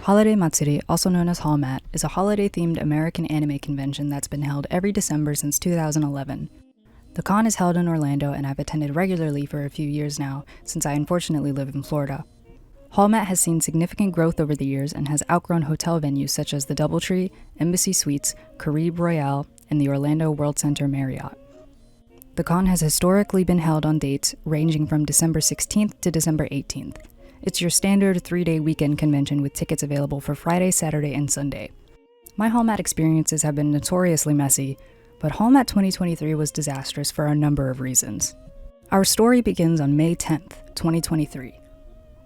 Holiday Matsuri, also known as HolMat, is a holiday-themed American anime convention that's been held every December since 2011. The con is held in Orlando, and I've attended regularly for a few years now, since I unfortunately live in Florida. HolMat has seen significant growth over the years and has outgrown hotel venues such as the Doubletree, Embassy Suites, Caribe Royale, and the Orlando World Center Marriott. The con has historically been held on dates ranging from December 16th to December 18th. It's your standard 3-day weekend convention with tickets available for Friday, Saturday, and Sunday. My HolMat experiences have been notoriously messy, but HolMat 2023 was disastrous for a number of reasons. Our story begins on May 10th, 2023.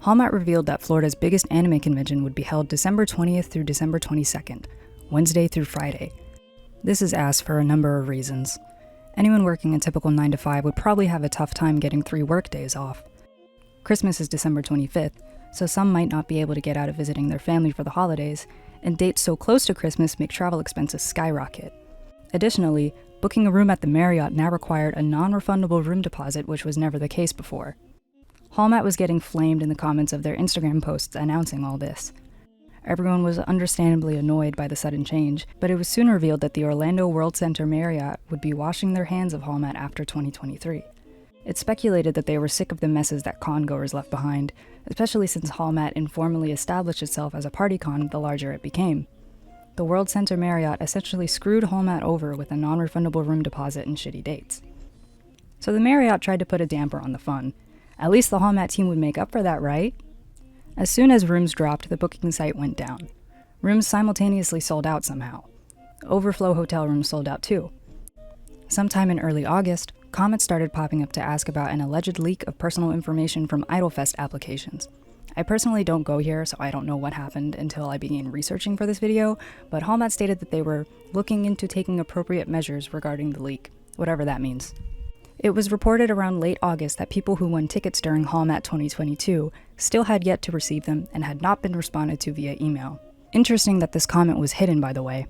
HolMat revealed that Florida's biggest anime convention would be held December 20th through December 22nd, Wednesday through Friday. This is ass for a number of reasons. Anyone working a typical 9 to 5 would probably have a tough time getting 3 work days off. Christmas is December 25th, so some might not be able to get out of visiting their family for the holidays, and dates so close to Christmas make travel expenses skyrocket. Additionally, booking a room at the Marriott now required a non-refundable room deposit, which was never the case before. HolMat was getting flamed in the comments of their Instagram posts announcing all this. Everyone was understandably annoyed by the sudden change, but it was soon revealed that the Orlando World Center Marriott would be washing their hands of HolMat after 2023. It's speculated that they were sick of the messes that con-goers left behind, especially since HolMat informally established itself as a party con the larger it became. The World Center Marriott essentially screwed HolMat over with a non-refundable room deposit and shitty dates. So the Marriott tried to put a damper on the fun. At least the HolMat team would make up for that, right? As soon as rooms dropped, the booking site went down. Rooms simultaneously sold out somehow. Overflow hotel rooms sold out too. Sometime in early August, comments started popping up to ask about an alleged leak of personal information from Idlefest applications. I personally don't go here, so I don't know what happened until I began researching for this video, but HolMat stated that they were looking into taking appropriate measures regarding the leak, whatever that means. It was reported around late August that people who won tickets during HolMat 2022 still had yet to receive them and had not been responded to via email. Interesting that this comment was hidden, by the way.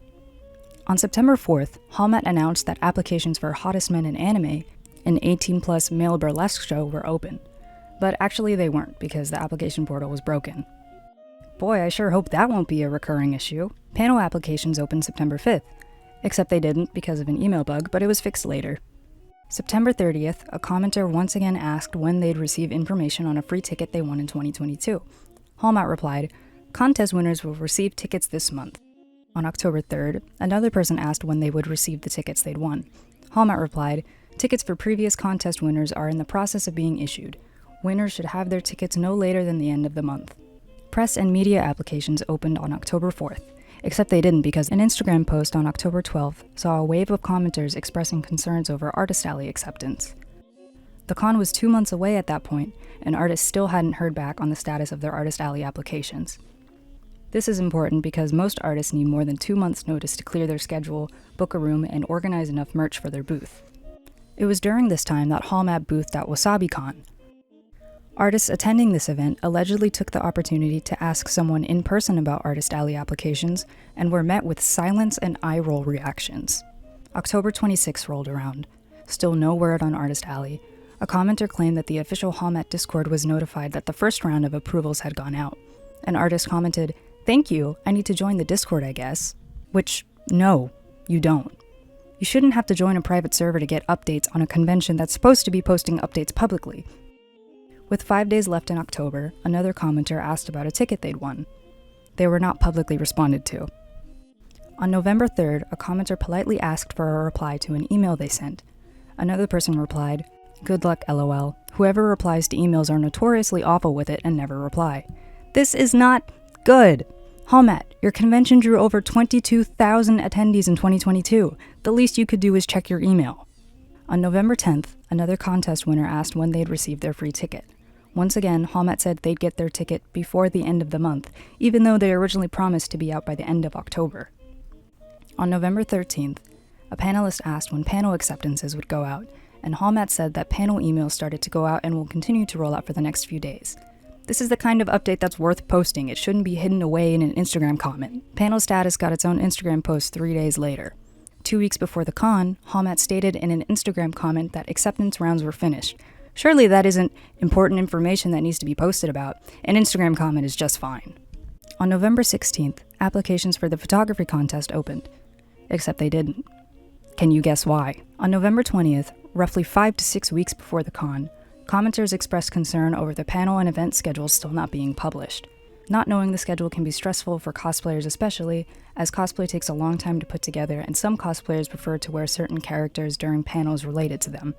On September 4th, HolMat announced that applications for Hottest Men in Anime, an 18-plus male burlesque show, were open. But actually they weren't, because the application portal was broken. Boy, I sure hope that won't be a recurring issue. Panel applications opened September 5th. Except they didn't because of an email bug, but it was fixed later. September 30th, a commenter once again asked when they'd receive information on a free ticket they won in 2022. HolMat replied, "Contest winners will receive tickets this month." On October 3rd, another person asked when they would receive the tickets they'd won. HolMat replied, "Tickets for previous contest winners are in the process of being issued. Winners should have their tickets no later than the end of the month." Press and media applications opened on October 4th, except they didn't because an Instagram post on October 12th saw a wave of commenters expressing concerns over Artist Alley acceptance. The con was 2 months away at that point, and artists still hadn't heard back on the status of their Artist Alley applications. This is important because most artists need more than 2 months' notice to clear their schedule, book a room, and organize enough merch for their booth. It was during this time that HolMat boothed at WasabiCon. Artists attending this event allegedly took the opportunity to ask someone in person about Artist Alley applications and were met with silence and eye-roll reactions. October 26 rolled around. Still no word on Artist Alley. A commenter claimed that the official HolMat Discord was notified that the first round of approvals had gone out. An artist commented, "Thank you, I need to join the Discord, I guess." Which, no, you don't. You shouldn't have to join a private server to get updates on a convention that's supposed to be posting updates publicly. With 5 days left in October, another commenter asked about a ticket they'd won. They were not publicly responded to. On November 3rd, a commenter politely asked for a reply to an email they sent. Another person replied, "Good luck, LOL. Whoever replies to emails are notoriously awful with it and never reply." This is not good. HolMat, your convention drew over 22,000 attendees in 2022. The least you could do is check your email. On November 10th, another contest winner asked when they'd received their free ticket. Once again, HolMat said they'd get their ticket before the end of the month, even though they originally promised to be out by the end of October. On November 13th, a panelist asked when panel acceptances would go out, and HolMat said that panel emails started to go out and will continue to roll out for the next few days. This is the kind of update that's worth posting. It shouldn't be hidden away in an Instagram comment. Panel status got its own Instagram post 3 days later. 2 weeks before the con, HolMat stated in an Instagram comment that acceptance rounds were finished. Surely that isn't important information that needs to be posted about. An Instagram comment is just fine. On November 16th, applications for the photography contest opened. Except they didn't. Can you guess why? On November 20th, roughly 5 to 6 weeks before the con, commenters expressed concern over the panel and event schedules still not being published. Not knowing the schedule can be stressful for cosplayers especially, as cosplay takes a long time to put together and some cosplayers prefer to wear certain characters during panels related to them.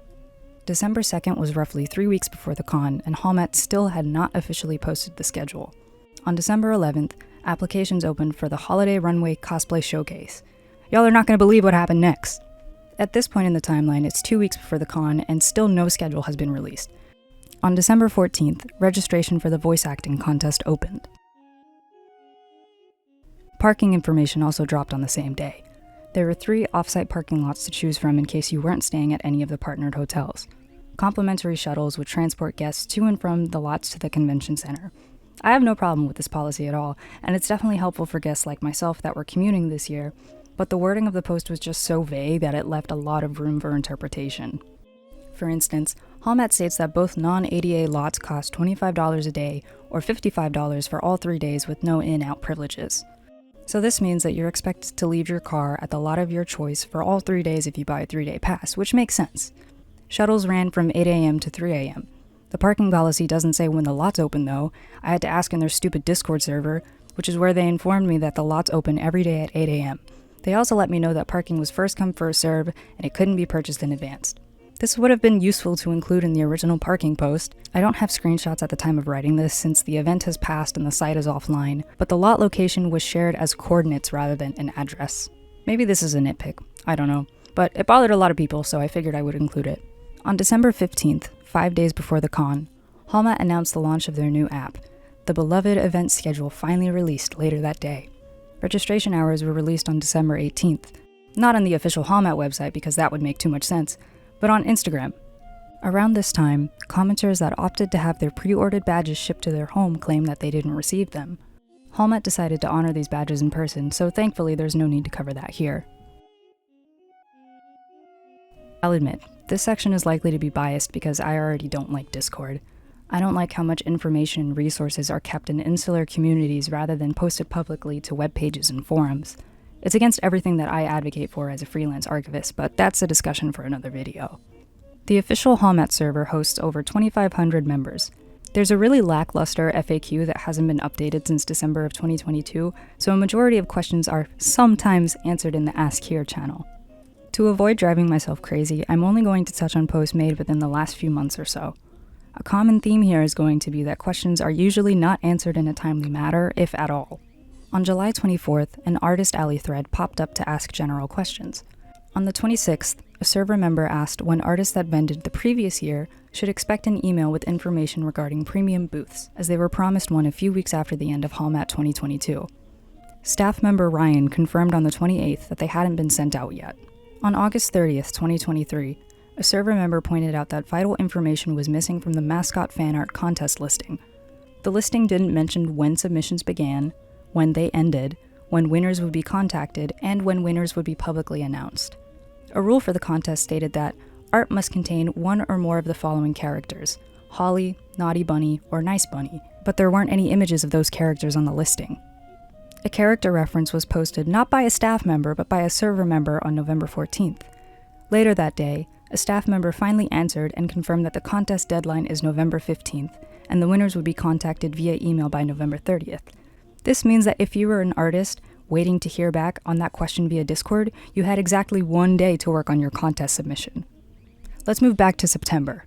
December 2nd was roughly 3 weeks before the con, and HolMat still had not officially posted the schedule. On December 11th, applications opened for the Holiday Runway Cosplay Showcase. Y'all are not going to believe what happened next. At this point in the timeline, it's 2 weeks before the con, and still no schedule has been released. On December 14th, registration for the voice acting contest opened. Parking information also dropped on the same day. There were 3 off-site parking lots to choose from in case you weren't staying at any of the partnered hotels. Complimentary shuttles would transport guests to and from the lots to the convention center. I have no problem with this policy at all, and it's definitely helpful for guests like myself that were commuting this year, but the wording of the post was just so vague that it left a lot of room for interpretation. For instance, HolMat states that both non-ADA lots cost $25 a day or $55 for all 3 days with no in-out privileges. So this means that you're expected to leave your car at the lot of your choice for all 3 days if you buy a 3-day pass, which makes sense. Shuttles ran from 8 a.m. to 3 a.m. The parking policy doesn't say when the lots open though. I had to ask in their stupid Discord server, which is where they informed me that the lots open every day at 8 a.m. They also let me know that parking was first come first serve and it couldn't be purchased in advance. This would have been useful to include in the original parking post. I don't have screenshots at the time of writing this since the event has passed and the site is offline, but the lot location was shared as coordinates rather than an address. Maybe this is a nitpick, I don't know, but it bothered a lot of people, so I figured I would include it. On December 15th, 5 days before the con, HolMat announced the launch of their new app. The beloved event schedule finally released later that day. Registration hours were released on December 18th. Not on the official HolMat website because that would make too much sense, but on Instagram. Around this time, commenters that opted to have their pre-ordered badges shipped to their home claimed that they didn't receive them. HolMat decided to honor these badges in person, so thankfully there's no need to cover that here. I'll admit, this section is likely to be biased because I already don't like Discord. I don't like how much information and resources are kept in insular communities rather than posted publicly to web pages and forums. It's against everything that I advocate for as a freelance archivist, but that's a discussion for another video. The official HolMat server hosts over 2,500 members. There's a really lackluster FAQ that hasn't been updated since December of 2022, so a majority of questions are sometimes answered in the Ask Here channel. To avoid driving myself crazy, I'm only going to touch on posts made within the last few months or so. A common theme here is going to be that questions are usually not answered in a timely manner, if at all. On July 24th, an Artist Alley thread popped up to ask general questions. On the 26th, a server member asked when artists that vended the previous year should expect an email with information regarding premium booths, as they were promised one a few weeks after the end of HolMat 2022. Staff member Ryan confirmed on the 28th that they hadn't been sent out yet. On August 30th, 2023, a server member pointed out that vital information was missing from the mascot fan art contest listing. The listing didn't mention when submissions began, when they ended, when winners would be contacted, and when winners would be publicly announced. A rule for the contest stated that art must contain one or more of the following characters: Holly, Naughty Bunny, or Nice Bunny, but there weren't any images of those characters on the listing. A character reference was posted not by a staff member but by a server member on November 14th. Later that day, a staff member finally answered and confirmed that the contest deadline is November 15th, and the winners would be contacted via email by November 30th. This means that if you were an artist waiting to hear back on that question via Discord, you had exactly 1 day to work on your contest submission. Let's move back to September.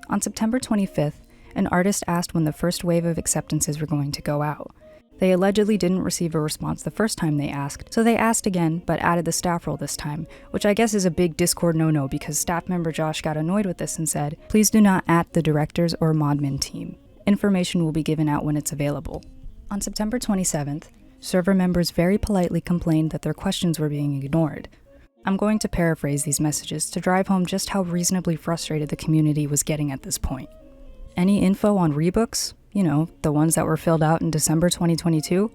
On September 25th, an artist asked when the first wave of acceptances were going to go out. They allegedly didn't receive a response the first time they asked, so they asked again, but added the staff role this time, which I guess is a big Discord no-no because staff member Josh got annoyed with this and said, "Please do not @ the directors or modmin team. Information will be given out when it's available." On September 27th, server members very politely complained that their questions were being ignored. I'm going to paraphrase these messages to drive home just how reasonably frustrated the community was getting at this point. Any info on rebooks? You know, the ones that were filled out in December 2022?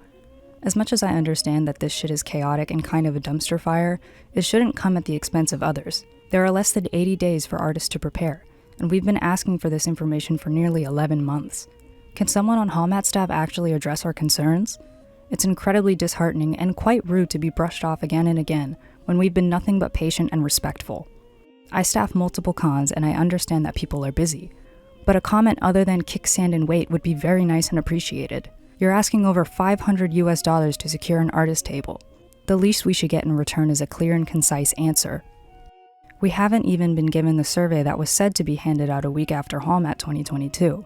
As much as I understand that this shit is chaotic and kind of a dumpster fire, it shouldn't come at the expense of others. There are less than 80 days for artists to prepare, and we've been asking for this information for nearly 11 months. Can someone on HolMat staff actually address our concerns? It's incredibly disheartening and quite rude to be brushed off again and again when we've been nothing but patient and respectful. I staff multiple cons and I understand that people are busy, but a comment other than kick sand and wait would be very nice and appreciated. You're asking over $500 to secure an artist table. The least we should get in return is a clear and concise answer. We haven't even been given the survey that was said to be handed out a week after HolMat 2022.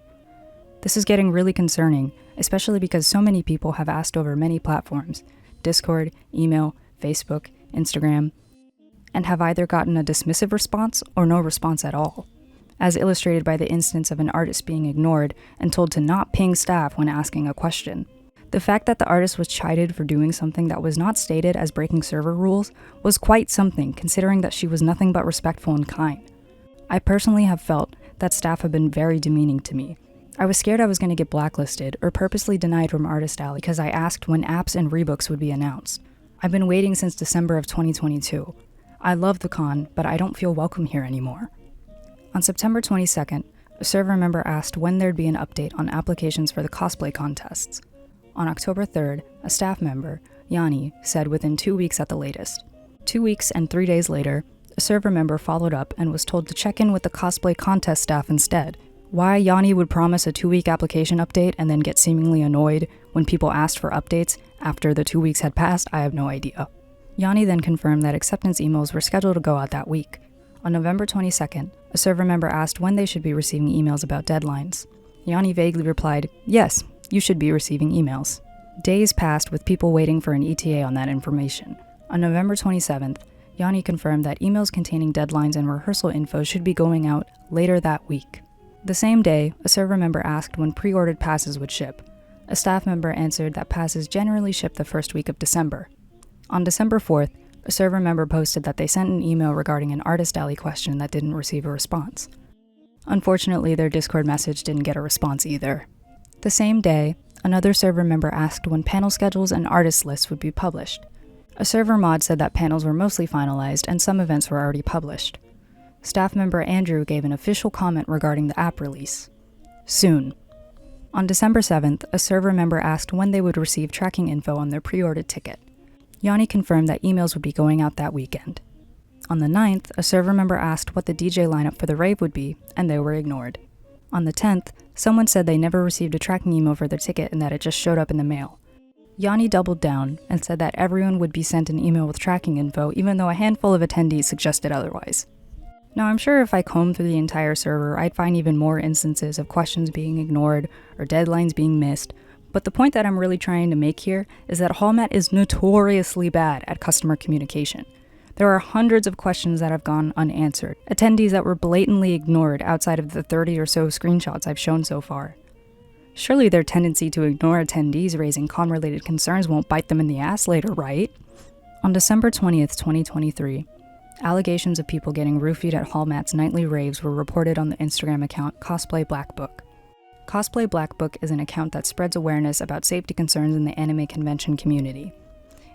This is getting really concerning, especially because so many people have asked over many platforms, Discord, email, Facebook, Instagram, and have either gotten a dismissive response or no response at all, as illustrated by the instance of an artist being ignored and told to not ping staff when asking a question. The fact that the artist was chided for doing something that was not stated as breaking server rules was quite something, considering that she was nothing but respectful and kind. I personally have felt that staff have been very demeaning to me. I was scared I was going to get blacklisted or purposely denied from Artist Alley because I asked when apps and rebooks would be announced. I've been waiting since December of 2022. I love the con, but I don't feel welcome here anymore. On September 22nd, a server member asked when there'd be an update on applications for the cosplay contests. On October 3rd, a staff member, Yanni, said within 2 weeks at the latest. 2 weeks and 3 days later, a server member followed up and was told to check in with the cosplay contest staff instead. Why Yanni would promise a 2-week application update and then get seemingly annoyed when people asked for updates after the 2 weeks had passed, I have no idea. Yanni then confirmed that acceptance emails were scheduled to go out that week. On November 22nd, a server member asked when they should be receiving emails about deadlines. Yanni vaguely replied, "Yes, you should be receiving emails." Days passed with people waiting for an ETA on that information. On November 27th, Yanni confirmed that emails containing deadlines and rehearsal info should be going out later that week. The same day, a server member asked when pre-ordered passes would ship. A staff member answered that passes generally ship the first week of December. On December 4th, a server member posted that they sent an email regarding an Artist Alley question that didn't receive a response. Unfortunately, their Discord message didn't get a response either. The same day, another server member asked when panel schedules and artist lists would be published. A server mod said that panels were mostly finalized and some events were already published. Staff member Andrew gave an official comment regarding the app release. Soon. On December 7th, a server member asked when they would receive tracking info on their pre-ordered ticket. Yanni confirmed that emails would be going out that weekend. On the 9th, a server member asked what the DJ lineup for the rave would be, and they were ignored. On the 10th, someone said they never received a tracking email for their ticket and that it just showed up in the mail. Yanni doubled down and said that everyone would be sent an email with tracking info, even though a handful of attendees suggested otherwise. Now, I'm sure if I combed through the entire server, I'd find even more instances of questions being ignored or deadlines being missed, but the point that I'm really trying to make here is that HolMat is notoriously bad at customer communication. There are hundreds of questions that have gone unanswered, attendees that were blatantly ignored outside of the 30 or so screenshots I've shown so far. Surely their tendency to ignore attendees raising con-related concerns won't bite them in the ass later, right? On December 20th, 2023, allegations of people getting roofied at HolMat's nightly raves were reported on the Instagram account Cosplay Black Book. Cosplay Black Book is an account that spreads awareness about safety concerns in the anime convention community.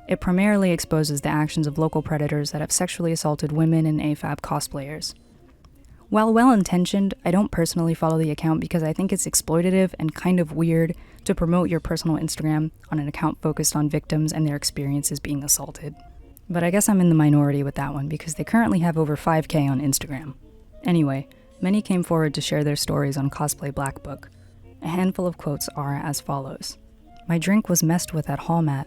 It primarily exposes the actions of local predators that have sexually assaulted women and AFAB cosplayers. While well-intentioned, I don't personally follow the account because I think it's exploitative and kind of weird to promote your personal Instagram on an account focused on victims and their experiences being assaulted. But I guess I'm in the minority with that one because they currently have over 5K on Instagram. Anyway, many came forward to share their stories on Cosplay Black Book. A handful of quotes are as follows. "My drink was messed with at HolMat.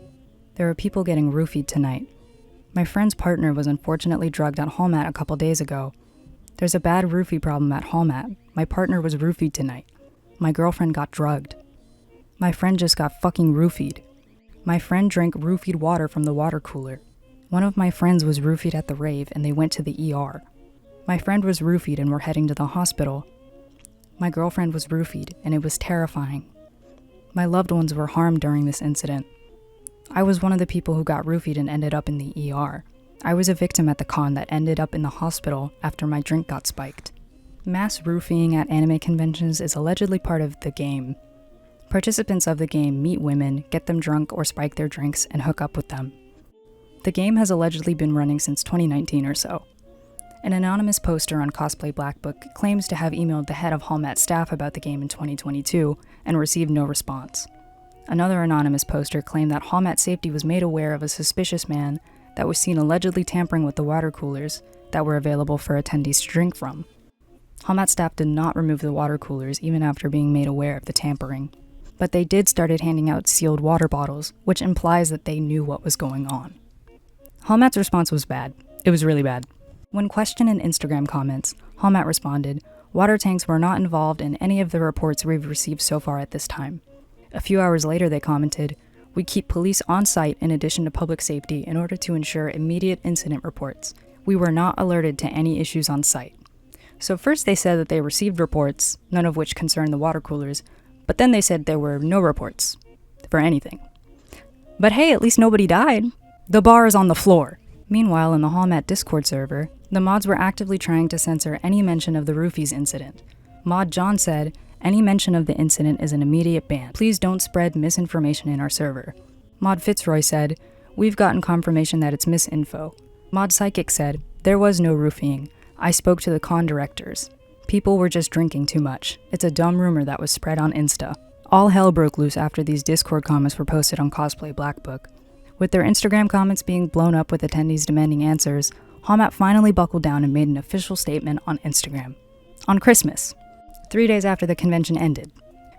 There are people getting roofied tonight. My friend's partner was unfortunately drugged at HolMat a couple days ago. There's a bad roofie problem at HolMat. My partner was roofied tonight. My girlfriend got drugged. My friend just got fucking roofied. My friend drank roofied water from the water cooler. One of my friends was roofied at the rave and they went to the ER. My friend was roofied and we're heading to the hospital. My girlfriend was roofied and it was terrifying. My loved ones were harmed during this incident. I was one of the people who got roofied and ended up in the ER. I was a victim at the con that ended up in the hospital after my drink got spiked." Mass roofing at anime conventions is allegedly part of the game. Participants of the game meet women, get them drunk or spike their drinks, and hook up with them. The game has allegedly been running since 2019 or so. An anonymous poster on Cosplay Black Book claims to have emailed the head of HolMat staff about the game in 2022 and received no response. Another anonymous poster claimed that Hmat Safety was made aware of a suspicious man that was seen allegedly tampering with the water coolers that were available for attendees to drink from. Hmat staff did not remove the water coolers even after being made aware of the tampering, but they did started handing out sealed water bottles, which implies that they knew what was going on. Hmat's response was bad. It was really bad. When questioned in Instagram comments, Hmat responded, "Water tanks were not involved in any of the reports we've received so far at this time." A few hours later they commented, "We keep police on site in addition to public safety in order to ensure immediate incident reports. We were not alerted to any issues on site." So first they said that they received reports, none of which concerned the water coolers, but then they said there were no reports for anything. But hey, at least nobody died. The bar is on the floor. Meanwhile, in the HolMat Discord server, the mods were actively trying to censor any mention of the roofies incident. Mod John said, "Any mention of the incident is an immediate ban. Please don't spread misinformation in our server." Mod Fitzroy said, "We've gotten confirmation that it's misinfo." Mod Psychic said, "There was no roofing. I spoke to the con directors. People were just drinking too much. It's a dumb rumor that was spread on Insta." All hell broke loose after these Discord comments were posted on Cosplay Black Book. With their Instagram comments being blown up with attendees demanding answers, Hmat finally buckled down and made an official statement on Instagram. On Christmas, 3 days after the convention ended,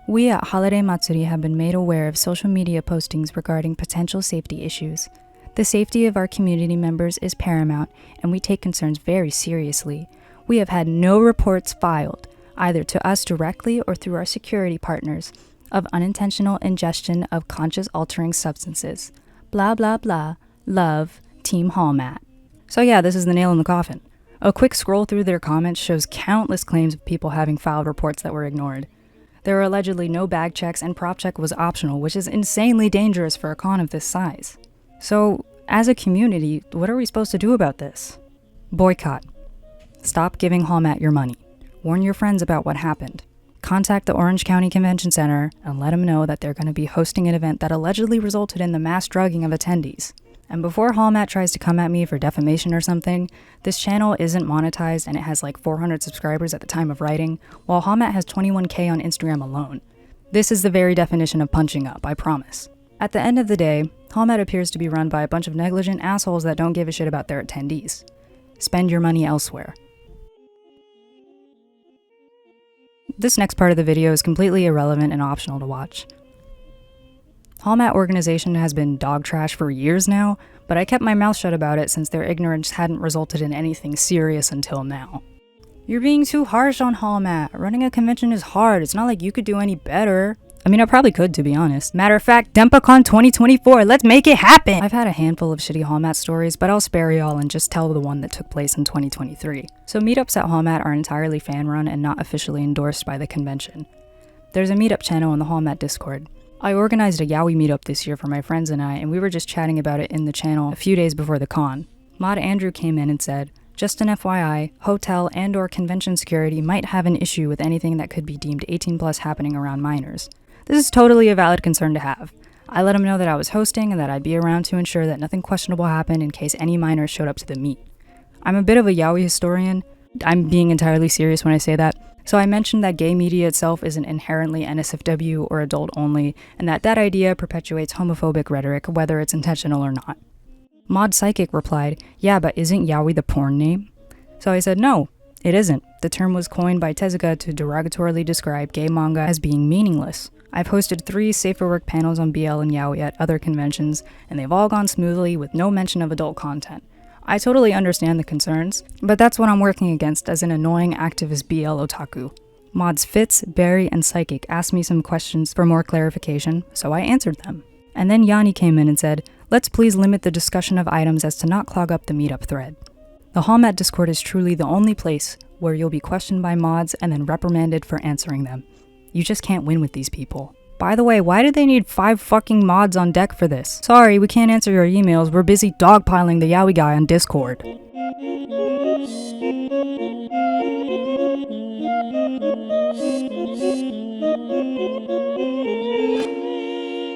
"We at Holiday Matsuri have been made aware of social media postings regarding potential safety issues. The safety of our community members is paramount, and we take concerns very seriously. We have had no reports filed, either to us directly or through our security partners, of unintentional ingestion of conscious-altering substances. Blah blah blah. Love, Team HolMat." So yeah, this is the nail in the coffin. A quick scroll through their comments shows countless claims of people having filed reports that were ignored. There were allegedly no bag checks, and prop check was optional, which is insanely dangerous for a con of this size. So, as a community, what are we supposed to do about this? Boycott. Stop giving HolMat your money. Warn your friends about what happened. Contact the Orange County Convention Center and let them know that they're going to be hosting an event that allegedly resulted in the mass drugging of attendees. And before HolMat tries to come at me for defamation or something, this channel isn't monetized and it has like 400 subscribers at the time of writing, while HolMat has 21k on Instagram alone. This is the very definition of punching up, I promise. At the end of the day, HolMat appears to be run by a bunch of negligent assholes that don't give a shit about their attendees. Spend your money elsewhere. This next part of the video is completely irrelevant and optional to watch. HolMat organization has been dog trash for years now, but I kept my mouth shut about it since their ignorance hadn't resulted in anything serious until now. You're being too harsh on HolMat. Running a convention is hard. It's not like you could do any better. I mean, I probably could, to be honest. Matter of fact, DempaCon 2024, let's make it happen! I've had a handful of shitty HolMat stories, but I'll spare y'all and just tell the one that took place in 2023. So meetups at HolMat are entirely fan-run and not officially endorsed by the convention. There's a meetup channel in the HolMat Discord. I organized a yaoi meetup this year for my friends and I, and we were just chatting about it in the channel a few days before the con. Mod Andrew came in and said, "Just an FYI, hotel and/or convention security might have an issue with anything that could be deemed 18+ happening around minors. This is totally a valid concern to have. I let him know that I was hosting and that I'd be around to ensure that nothing questionable happened in case any minors showed up to the meet. I'm a bit of a yaoi historian. I'm being entirely serious when I say that. So I mentioned that gay media itself isn't inherently NSFW or adult only, and that idea perpetuates homophobic rhetoric, whether it's intentional or not." Mod Psychic replied, "Yeah, but isn't yaoi the porn name?" So I said, "No, it isn't. The term was coined by Tezuka to derogatorily describe gay manga as being meaningless. I've hosted 3 safer work panels on BL and yaoi at other conventions, and they've all gone smoothly with no mention of adult content. I totally understand the concerns, but that's what I'm working against as an annoying activist BL otaku." Mods Fitz, Barry, and Psychic asked me some questions for more clarification, so I answered them. And then Yanni came in and said, "Let's please limit the discussion of items as to not clog up the meetup thread. The HolMat Discord is truly the only place where you'll be questioned by mods and then reprimanded for answering them. You just can't win with these people. By the way, why did they need 5 fucking mods on deck for this? Sorry, we can't answer your emails. We're busy dogpiling the yaoi guy on Discord."